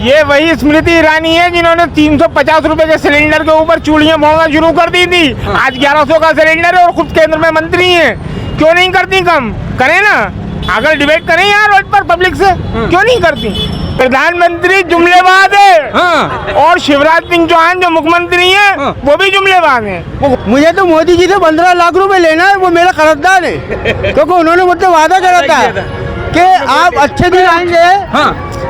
ये वही स्मृति ईरानी है जिन्होंने 350 रुपए के सिलेंडर के ऊपर चूड़ियां मोड़ना शुरू कर दी थी। आज 1100 का सिलेंडर है और खुद केंद्र में मंत्री हैं। क्यों नहीं करती कम? करें ना, अगर डिबेट करें यार रोड पर पब्लिक से, क्यों नहीं करती? प्रधानमंत्री जुमलेबाज है और शिवराज सिंह चौहान जो मुख्यमंत्री हैं वो भी जुमलेबाज हैं। मुझे तो मोदी जी से 15 लाख रुपए लेना है, वो मेरा कर्जदार है क्योंकि उन्होंने मुझसे वादा करा था कि आप अच्छे दिन आएंगे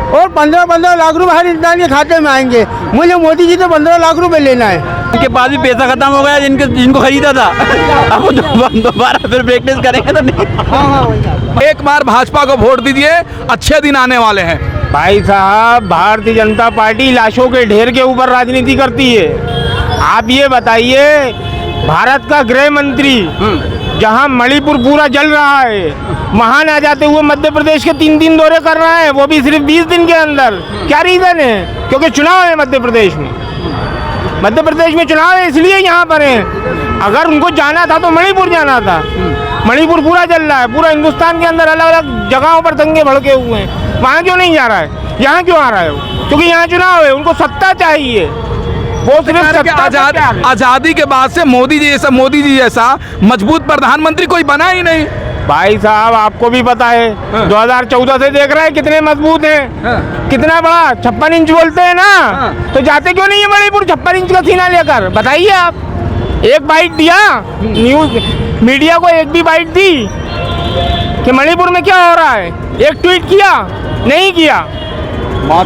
और 15-15 लाख रुपए हर इंसान के खाते में आएंगे। मुझे मोदी जी से 15 लाख रुपए लेना है। उनके पास भी पैसा खत्म हो गया जिनको खरीदा था। अब वो दोबारा फिर प्रैक्टिस करेंगे तो नहीं। एक बार भाजपा को वोट दीजिए, अच्छे दिन आने वाले हैं। भाई साहब, भारतीय जनता पार्टी लाशों के ढेर के ऊपर राजनीति करती है। आप ये बताइए, भारत का गृह मंत्री जहां मणिपुर पूरा जल रहा है, वहां ना जाते हुए मध्य प्रदेश के 3 दौरे कर रहा है, वो भी सिर्फ 20 दिन के अंदर। क्या रीजन है? क्योंकि चुनाव है मध्य प्रदेश में। मध्य प्रदेश में चुनाव है इसलिए यहाँ पर है। अगर उनको जाना था तो मणिपुर जाना था। मणिपुर पूरा जल रहा है, पूरा हिंदुस्तान के अंदर अलग अलग जगहों पर दंगे भड़के हुए हैं। वहाँ क्यों नहीं जा रहा है? यहाँ क्यों आ रहा है वो? क्योंकि यहाँ चुनाव है, उनको सत्ता चाहिए। वो सिर्फ आजादी के बाद से मोदी जी जैसा मजबूत प्रधानमंत्री कोई बना ही नहीं। भाई साहब, आपको भी पता है 2014 से देख रहे हैं कितने मजबूत हैं, कितना बड़ा 56 इंच बोलते हैं ना। तो जाते क्यों नहीं है मणिपुर 56 इंच का सीना लेकर? बताइए आप। एक बाइट दिया न्यूज मीडिया को, एक भी बाइट दी कि मणिपुर में क्या हो रहा है? एक ट्वीट किया? नहीं किया।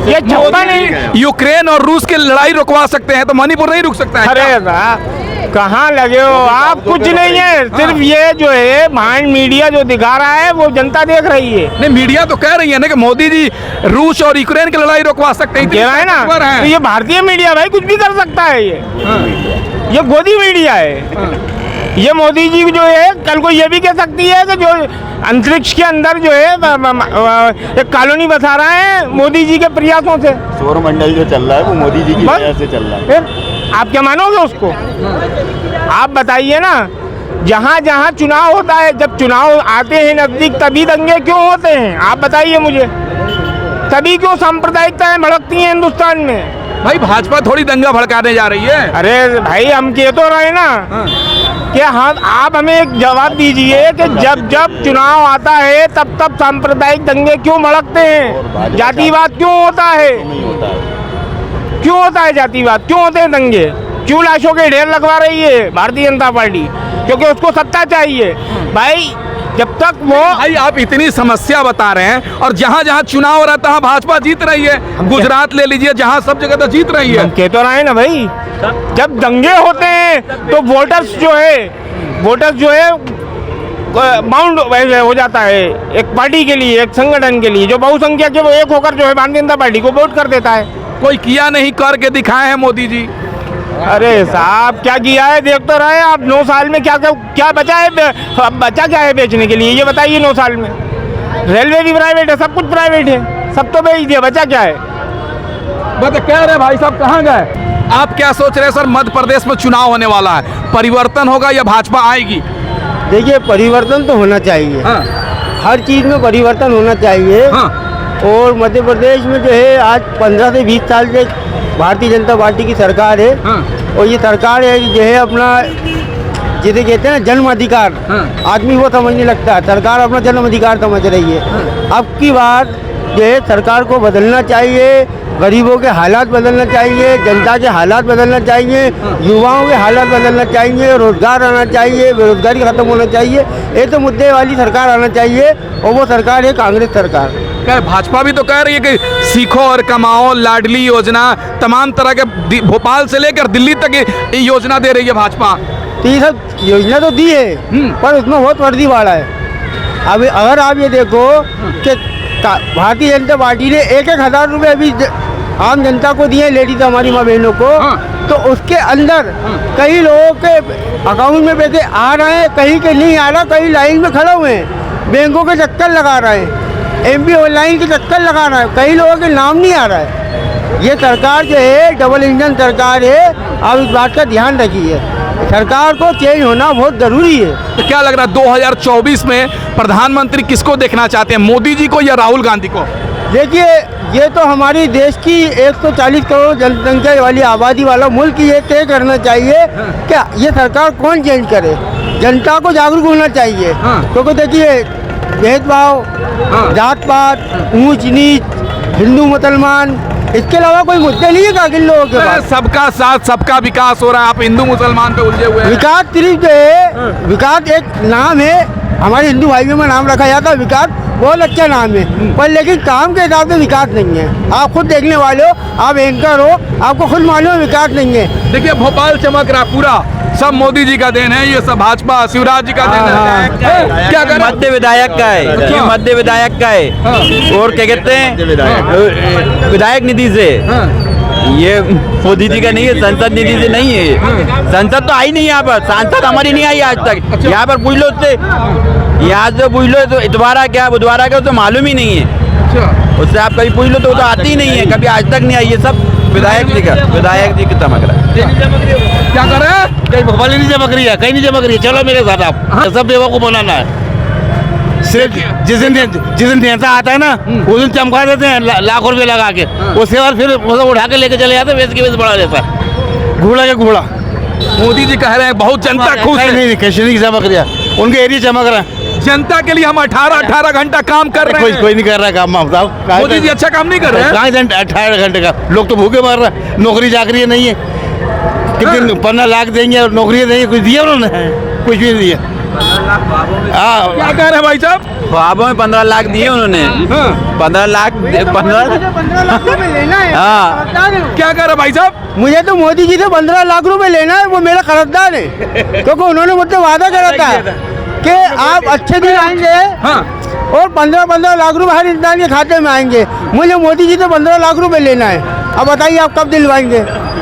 ये 56 नहीं। यूक्रेन और रूस की लड़ाई रुकवा सकते हैं तो मणिपुर नहीं रुक सकता है? अरे कहाँ लगे हो आप? कुछ नहीं है, सिर्फ ये जो है माइंड मीडिया जो दिखा रहा है वो जनता देख रही है। नहीं, मीडिया तो कह रही है ना कि मोदी जी रूस और यूक्रेन की लड़ाई रुकवा सकते हैं। कह रहा है ना, तो ये भारतीय मीडिया भाई कुछ भी कर सकता है। ये गोदी मीडिया है। ये मोदी जी जो है कल को ये भी कह सकती है कि जो अंतरिक्ष के अंदर जो है एक कॉलोनी बसा रहा है मोदी जी के प्रयासों से। सौर मंडल जो चल रहा है वो मोदी जी की वजह से चल रहा है। फिर आप क्या मानोगे उसको? आप बताइए ना, जहाँ जहाँ चुनाव होता है, जब चुनाव आते हैं नजदीक, तभी दंगे क्यों होते हैं? आप बताइए मुझे, तभी क्यों सांप्रदायिकताएं भड़कती हैं हिंदुस्तान में? भाई भाजपा थोड़ी दंगा भड़काने जा रही है। अरे भाई, हम कह तो रहे ना कि हाँ, आप हमें एक जवाब दीजिए कि जब जब चुनाव आता है तब तब सांप्रदायिक दंगे क्यों भड़कते हैं? जातिवाद क्यों होता है? क्यों होता है जातिवाद? क्यों होते हैं दंगे? क्यों लाशों के ढेर लगवा रही है भारतीय जनता पार्टी? क्योंकि उसको सत्ता चाहिए। भाई जब तक वो भाई आप इतनी समस्या बता रहे हैं और जहाँ जहाँ चुनाव हो रहा है तहाँ भाजपा जीत रही है। गुजरात ले लीजिए, जहाँ सब जगह तो जीत रही है। हम कह तो रहे हैं ना भाई, जब दंगे होते हैं तो वोटर्स जो है बाउंड हो जाता है एक पार्टी के लिए, एक संगठन के लिए। जो बहुसंख्यक है वो एक होकर जो है भारतीय जनता पार्टी को वोट कर देता है। कोई किया नहीं करके दिखाए हैं मोदी जी। अरे साहब, क्या किया है देख तो रहे हैं आप। 9 साल में क्या बचा है? बचा क्या है बेचने के लिए? ये बताइए। 9 साल में रेलवे भी प्राइवेट है, सब कुछ प्राइवेट है, सब तो बेच दिया। बचा क्या है? बता कह रहे भाई साहब कहाँ गए? आप क्या सोच रहे हैं सर? मध्य प्रदेश में चुनाव होने वाला है, परिवर्तन होगा या भाजपा आएगी? देखिए, परिवर्तन तो होना चाहिए। हर चीज़ में परिवर्तन होना चाहिए। और मध्य प्रदेश में जो है आज 15 से 20 साल से भारतीय जनता पार्टी की सरकार है। और ये सरकार है जो है अपना, जिसे कहते हैं ना जन्म अधिकार, आदमी वो समझने लगता है। सरकार अपना जन्म अधिकार समझ रही है। अब की बार जो है सरकार को बदलना चाहिए। गरीबों के हालात बदलना चाहिए, जनता के हालात बदलना चाहिए, युवाओं के हालात बदलना चाहिए, रोजगार आना चाहिए, बेरोजगारी खत्म होना चाहिए। ये तो मुद्दे वाली सरकार आना चाहिए और वो सरकार है कांग्रेस सरकार। क्या भाजपा भी तो कह रही है कि सीखो और कमाओ, लाडली योजना, तमाम तरह के भोपाल से लेकर दिल्ली तक ये योजना दे रही है भाजपा। तो ये सब योजना तो दी है पर उसमें बहुत फर्जीवाड़ा है। अभी अगर आप ये देखो कि भारतीय जनता पार्टी ने 1-1 हज़ार रुपये अभी आम जनता को दिए, लेडीज हमारी माँ बहनों को, तो उसके अंदर कई लोगों के अकाउंट में पैसे आ रहे हैं, कहीं के नहीं आ रहा, कहीं लाइन में खड़े हुए हैं, बैंकों के चक्कर लगा रहे हैं, MP ऑनलाइन के चक्कर लगा रहा है, कई लोगों के नाम नहीं आ रहा है। ये सरकार जो है डबल इंजन सरकार है। आप इस बात का ध्यान रखिए, सरकार को चेंज होना बहुत ज़रूरी है। तो क्या लग रहा है 2024 में प्रधानमंत्री किसको देखना चाहते हैं, मोदी जी को या राहुल गांधी को? देखिए, ये तो हमारी देश की 140 करोड़ जनसंख्या वाली आबादी वाला मुल्क ये तय करना चाहिए कि ये सरकार कौन चेंज करे। जनता को जागरूक होना चाहिए, क्योंकि देखिए भेदभाव, जात पात, ऊंच नीच, हिंदू मुसलमान, इसके अलावा कोई मुद्दे नहीं है इन लोगों के पास। सबका साथ सबका विकास हो रहा है, आप हिंदू मुसलमान पे उलझे हुए हैं। विकास सिर्फ जो है, विकास एक नाम है, हमारे हिंदू भाइयों में नाम रखा जाता है विकास, बहुत अच्छा नाम है, पर लेकिन काम के हिसाब से विकास नहीं है। आप खुद देखने वाले हो, आप एंकर हो, आपको खुद मालूम है विकास नहीं है। देखिए भोपाल चमक रहा पूरा, सब मोदी जी का देन है, ये सब भाजपा शिवराज जी का देन है। क्या करें? मध्य विधायक का है, ये मध्य विधायक का है, और क्या कहते हैं विधायक निधि से, ये मोदी जी का नहीं है, संसद निधि से नहीं है। संसद तो आई नहीं यहाँ पर, सांसद हमारी नहीं आई आज तक। यहाँ पर पूछ लो उससे, यहाँ से पूछ लो तो इतवारा क्या बुधवारा क्या तो मालूम ही नहीं है। उससे आप कभी पूछ लो तो वो तो आती ही नहीं है, कभी आज तक नहीं आई। ये सब विधायक जी की चमक रहा है। क्या कर रहे हैं? कहीं भोपाल नहीं चमक रही है, कहीं नहीं चमक रही है, चलो मेरे साथ आप। सब बेवकूफ बनाना है। सिर्फ जिस दिन नेता आता है ना उस दिन चमका देते हैं लाख रुपए लगा के, उसके बाद फिर मतलब उठा के लेके चले जाते हैं, वेच के वेच बढ़ा देता है। घोड़ा के घोड़ा मोदी जी कह रहे हैं बहुत जनता खुश है। नहीं कैसे नहीं चमक रही है, उनके एरिया चमक रहा है। जनता के लिए हम 18 घंटा काम कर रहे हैं। कोई नहीं कर रहा है काम। साहब मोदी जी अच्छा काम नहीं कर रहे हैं। 18 घंटे का, लोग तो भूखे मर रहे हैं, नौकरी चाकरी नहीं है। कितने 15 लाख देंगे और नौकरी देंगे, कुछ दिया उन्होंने? कुछ भी नहीं दिया। क्या कह रहे हैं भाई साहब? ख्वाबों में 15 लाख दिए उन्होंने। 15 लाख 15 लाख रुपए लेना है। हाँ। क्या कह रहे हैं भाई साहब? मुझे तो मोदी जी से 15 लाख रुपए लेना है, वो मेरा कर्जदार है, क्योंकि उन्होंने मुझसे वादा करा था कि आप अच्छे दिन आएंगे और 15 लाख रुपए हर इंसान के खाते में आएंगे। मुझे मोदी जी से 15 लाख रुपए लेना है। अब बताइए आप कब दिलवाएंगे?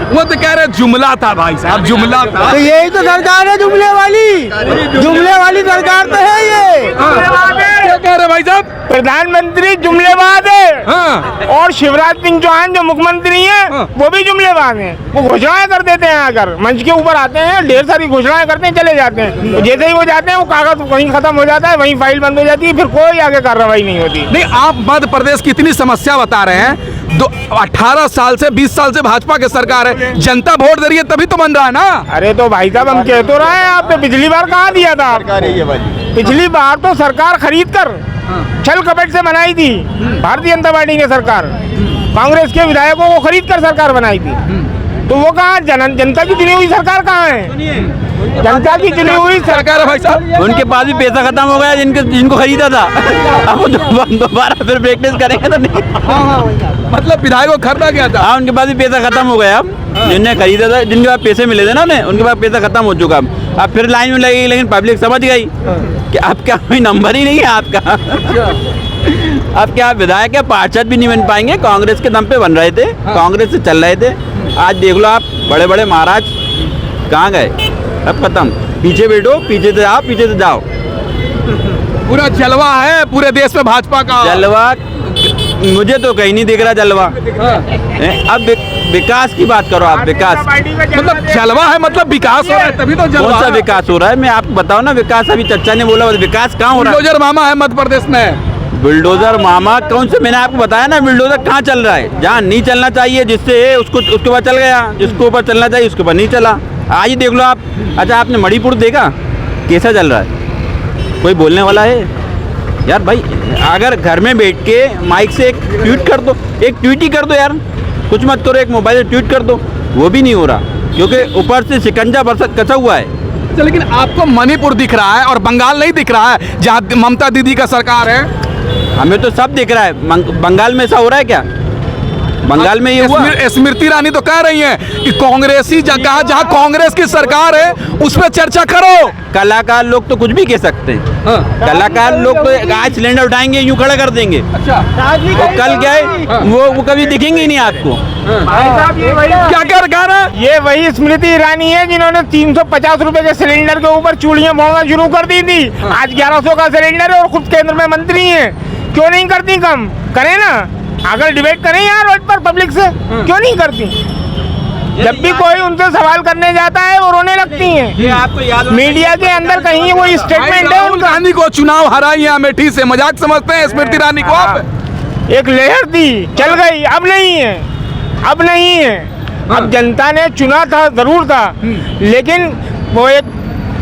वो तो कह रहे जुमला था भाई साहब, जुमला था। तो यही तो सरकार है जुमले वाली सरकार तो है ये। क्या कह रहे हैं भाई साहब? प्रधानमंत्री जुमलेबाज है और शिवराज सिंह चौहान जो मुख्यमंत्री हैं वो भी जुमलेबाज हैं। वो घोषणाएं कर देते हैं, आकर मंच के ऊपर आते हैं, ढेर सारी घोषणाएं करते हैं, चले जाते हैं। तो जैसे ही वो जाते हैं वो कागज वहीं खत्म हो जाता है, वहीं फाइल बंद हो जाती है, फिर कोई आगे कार्रवाई नहीं होती। नहीं, आप मध्य प्रदेश की इतनी समस्या बता रहे हैं। 18 साल से 20 साल से भाजपा की सरकार है, जनता वोट दे रही है तभी तो बन रहा है ना। अरे तो भाई साहब हम कह तो रहे हैं, आपने पिछली बार कहाँ दिया था? पिछली बार तो सरकार खरीद कर छल कपट से बनाई थी भारतीय जनता पार्टी ने सरकार। कांग्रेस के विधायकों को खरीद कर सरकार बनाई थी, तो वो कहाँ जनता की चुनी हुई सरकार कहाँ है? जनता की चुनी हुई सरकार है भाई साहब। उनके पास भी पैसा खत्म हो गया जिनको खरीदा था। अब दोबारा फिर प्रैक्टिस करेंगे तो नहीं। मतलब विधायक को खरीदा गया था। हाँ, उनके पास भी पैसा खत्म हो गया। अब जिनने खरीदा था, जिनके पास पैसे मिले थे ना उन्हें, उनके पास पैसा खत्म हो चुका। अब फिर लाइन में लगेगी, लेकिन पब्लिक समझ गई कि अब क्या कोई नंबर ही नहीं है आपका। अब क्या विधायक या पार्षद भी नहीं बन पाएंगे। कांग्रेस के दम पे बन रहे थे, कांग्रेस से चल रहे थे। आज देख लो आप, बड़े बड़े महाराज कहाँ गए? अब खत्म। पीछे बैठो, पीछे से आओ, पीछे से जाओ। पूरा जलवा है पूरे देश में भाजपा का। जलवा मुझे तो कहीं नहीं दिख रहा जलवा। अब विकास की बात करो आप। विकास मतलब जलवा है, मतलब विकास हो रहा है तभी तो जलवा। कौन सा विकास हो रहा है? मैं आपको बताओ ना विकास। अभी चर्चा ने बोला विकास कहाँ हो रहा है? बुलडोजर मामा है मध्य प्रदेश में। बुलडोजर मामा कौन से? मैंने आपको बताया ना बुलडोजर कहाँ चल रहा है। जहाँ नहीं चलना चाहिए, जिससे उसके ऊपर चल गया, जिसको ऊपर चलना चाहिए उसके ऊपर नहीं चला। आज ही देख लो आप। अच्छा, आपने मणिपुर देखा कैसा चल रहा है? कोई बोलने वाला है यार? भाई अगर घर में बैठ के माइक से एक ट्वीट कर दो, एक ट्वीट ही कर दो यार, कुछ मत करो, एक मोबाइल से ट्वीट कर दो, वो भी नहीं हो रहा, क्योंकि ऊपर से शिकंजा बरसत कसा हुआ है। लेकिन आपको मणिपुर दिख रहा है और बंगाल नहीं दिख रहा है, जहाँ ममता दीदी का सरकार है। हमें तो सब दिख रहा है। बंगाल में ऐसा हो रहा है क्या? बंगाल में ये हुआ। स्मृति ईरानी तो कह रही हैं कि कांग्रेसी जगह जहाँ कांग्रेस की सरकार है उस पर चर्चा करो। कलाकार लोग तो कुछ भी कह सकते हैं। कलाकार लोग तो आज सिलेंडर उठाएंगे, यूं खड़ा कर देंगे। अच्छा, तो कल क्या है, वो कभी दिखेंगे ही नहीं आपको। क्या कर रहा? ये वही स्मृति ईरानी है जिन्होंने 350 रुपए के सिलेंडर के ऊपर चूड़ियां मोड़ना शुरू कर दी थी। आज 1100 का सिलेंडर है और खुद केंद्र में मंत्री हैं। क्यों नहीं करती? कम करें ना, अगर डिबेट करें यार रोड पर पब्लिक से, क्यों नहीं करती? जब भी कोई उनसे सवाल करने जाता है वो रोने लगती हैं। मीडिया के अंदर कहीं वो स्टेटमेंट है राहुल गांधी को चुनाव हराई है अमेठी से, मजाक समझते हैं स्मृति ईरानी को आप? एक लहर थी, चल गई, अब नहीं है, अब नहीं है। अब जनता ने चुना था, जरूर था, लेकिन वो एक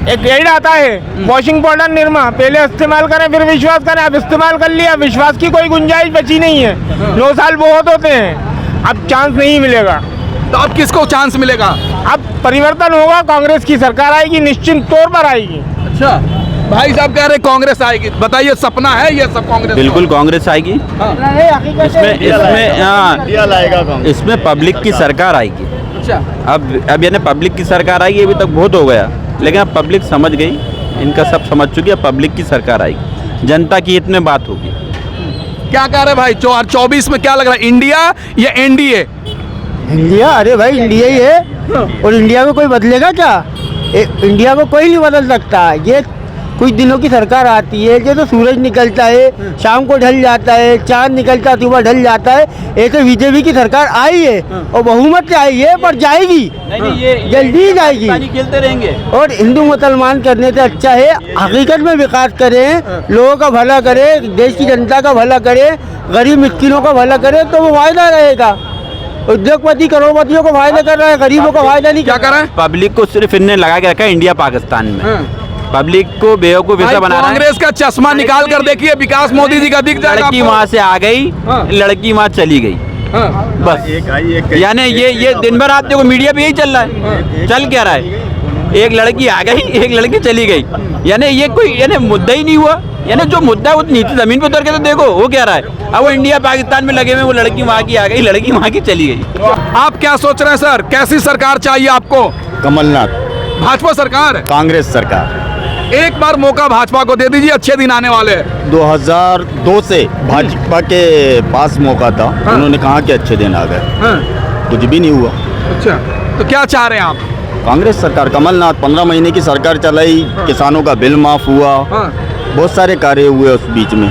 एड आता है वॉशिंग पाउडर निरमा, पहले इस्तेमाल करें फिर विश्वास करें। अब इस्तेमाल कर लिया, विश्वास की कोई गुंजाइश बची नहीं है। 9 साल बहुत होते हैं, अब चांस नहीं मिलेगा। तो अब किसको चांस मिलेगा? अब परिवर्तन होगा, कांग्रेस की सरकार आएगी, निश्चित तौर पर आएगी। अच्छा, भाई साहब कह रहे कांग्रेस आएगी, बताइए सपना है ये सब कांग्रेस? बिल्कुल कांग्रेस आएगी। इसमें पब्लिक की सरकार आएगी। अच्छा, अब यानी पब्लिक की सरकार आएगी, अभी तक बहुत हो गया, लेकिन अब पब्लिक समझ गई, इनका सब समझ चुकी है, पब्लिक की सरकार आएगी, जनता की इतने बात होगी। क्या कह रहे भाई 24 में क्या लग रहा है, इंडिया या एनडीए? इंडिया, अरे भाई इंडिया ही है, और इंडिया में कोई बदलेगा क्या? इंडिया में कोई नहीं बदल सकता। ये कुछ दिनों की सरकार आती है, ये तो सूरज निकलता है, शाम को ढल जाता है, चांद निकलता है, सुबह ढल जाता है। ये तो बीजेपी की सरकार आई है और बहुमत से आई है, पर जाएगी जल्दी ही जाएगी। खेलते रहेंगे। और हिंदू मुसलमान करने से अच्छा है हकीकत में विकास करें, लोगों का भला करें, देश की जनता का भला करें, गरीब मिस्किनों का भला करें, तो वो फायदा रहेगा। उद्योगपति करोड़पतियों को फायदा कर रहा है, गरीबों को फायदा नहीं। क्या कर रहा है? पब्लिक को सिर्फ इनने लगा के रखा है इंडिया पाकिस्तान में, पब्लिक को बेवकूफ ऐसा बना रहा है। कांग्रेस का चश्मा निकाल कर देखिए, विकास मोदी जी का दिख जाएगा। लड़की वहाँ से आ गई, लड़की वहाँ चली गई, बस। यानी ये दिन भर आप देखो मीडिया पे यही चल रहा है, चल क्या रहा है, एक लड़की आ गई, एक लड़की चली गई, यानी ये कोई यानी मुद्दा ही नहीं हुआ। यानी जो मुद्दा है वो नीचे जमीन पे उतर के तो देखो वो क्या रहा है। अब वो इंडिया पाकिस्तान में लगे हुए, वो लड़की वहाँ की आ गई, लड़की वहाँ की चली गई। आप क्या सोच रहे हैं सर, कैसी सरकार चाहिए आपको? कमलनाथ, भाजपा सरकार? कांग्रेस सरकार। एक बार मौका भाजपा को दे दीजिए, अच्छे दिन आने वाले हैं। 2002 से भाजपा के पास मौका था, उन्होंने कहा कि अच्छे दिन आ गए, कुछ भी नहीं हुआ। अच्छा, तो क्या चाह रहे हैं आप? कांग्रेस सरकार, कमलनाथ 15 महीने की सरकार चलाई, किसानों का बिल माफ हुआ, बहुत सारे कार्य हुए उस बीच में।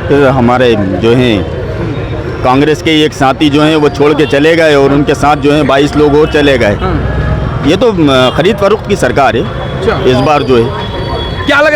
फिर हमारे जो हैं कांग्रेस के एक साथी जो हैं वो छोड़ के चले गए, और उनके साथ जो हैं 22 लोग और चले गए। ये तो खरीद फरोख्त की सरकार है इस बार जो है। क्या लग रहा है?